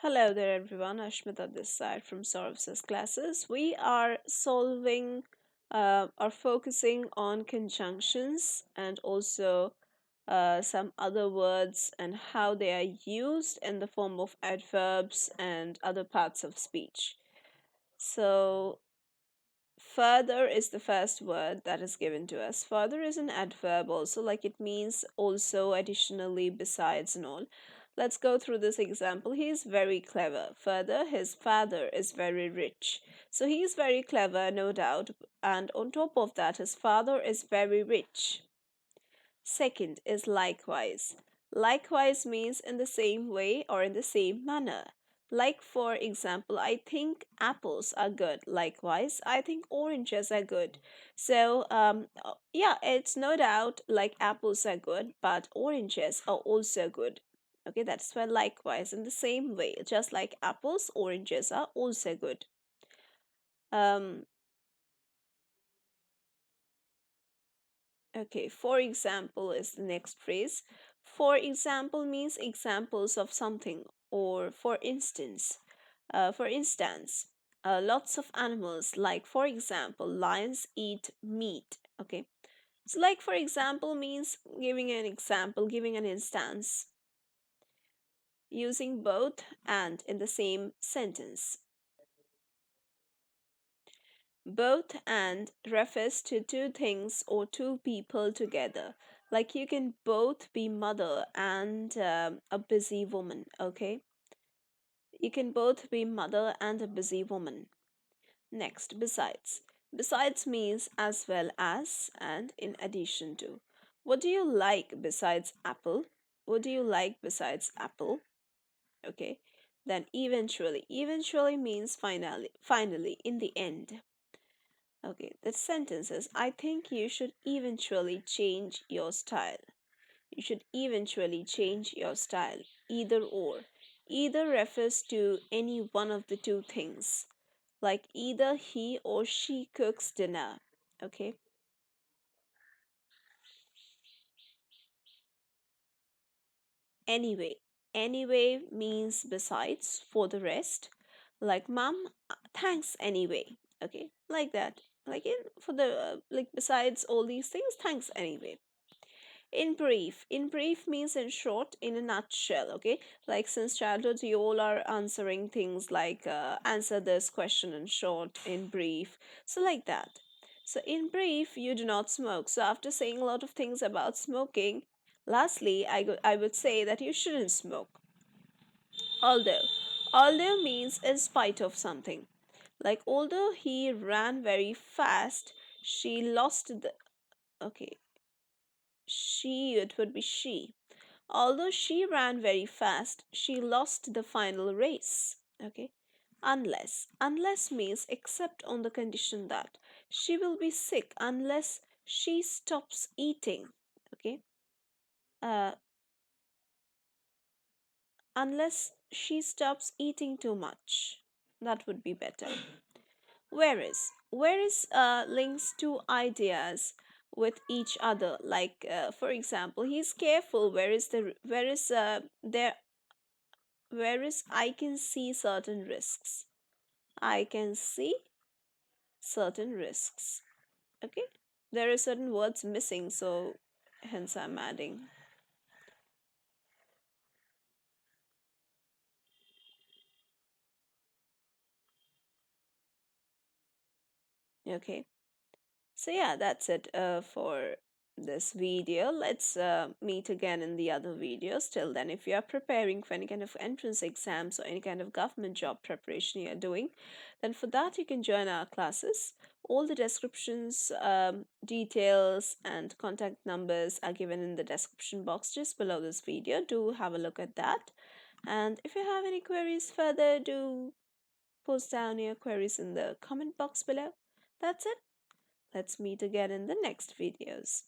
Hello there, everyone. Ashmita this side from Sourav Sir Classes. We are solving or focusing on conjunctions and also some other words and how they are used in the form of adverbs and other parts of speech. So, further is the first word that is given to us. Further is an adverb also, like it means also, additionally, besides, and all. Let's go through this example. He is very clever. Further, his father is very rich. So he is very clever, no doubt. And on top of that, his father is very rich. Second is likewise. Likewise means in the same way or in the same manner. Like, for example, I think apples are good. Likewise, I think oranges are good. So, yeah, it's no doubt like apples are good, but oranges are also good. Okay, that's why likewise, in the same way, just like apples, oranges are also good. Um, Okay, for example is the next phrase. For example means examples of something, or for instance, lots of animals, like for example, lions eat meat. Okay, so like for example means giving an example, giving an instance, using both and in the same sentence. Both and refers to two things or two people together. Like you can both be mother and a busy woman, okay? You can both be mother and a busy woman. Next, besides. Besides means as well as and in addition to. What do you like besides apple? What do you like besides apple? Okay. Then eventually. Eventually means finally, in the end. Okay, the sentence is I think you should eventually change your style. You should eventually change your style. Either or. Either refers to any one of the two things. Like either he or she cooks dinner. Okay. Anyway. Anyway means besides, for the rest. Like mom, thanks anyway. Okay. Like that. Like for the like besides all these things, thanks anyway. In brief means in short, in a nutshell. Okay, like since childhood you all are answering things like answer this question in short, in brief, so like that. So in brief, you do not smoke. So after saying a lot of things about smoking, lastly I would say that you shouldn't smoke. Although means in spite of something. Like although he ran very fast, she lost the okay she it would be she. Although she ran very fast, she lost the final race. Okay. Unless means except on the condition that she will be sick unless she stops eating. Okay. Uh, unless she stops eating too much. That would be better. Whereas links two ideas with each other. Like for example, he's careful. Whereas I can see certain risks. I can see certain risks. Okay, there are certain words missing, so hence I'm adding. Okay, so yeah, that's it for this video. Let's meet again in the other videos. Till then, if you are preparing for any kind of entrance exams or any kind of government job preparation you are doing, then for that you can join our classes. All the descriptions, details, and contact numbers are given in the description box just below this video. Do have a look at that. And if you have any queries further, do post down your queries in the comment box below. That's it. Let's meet again in the next videos.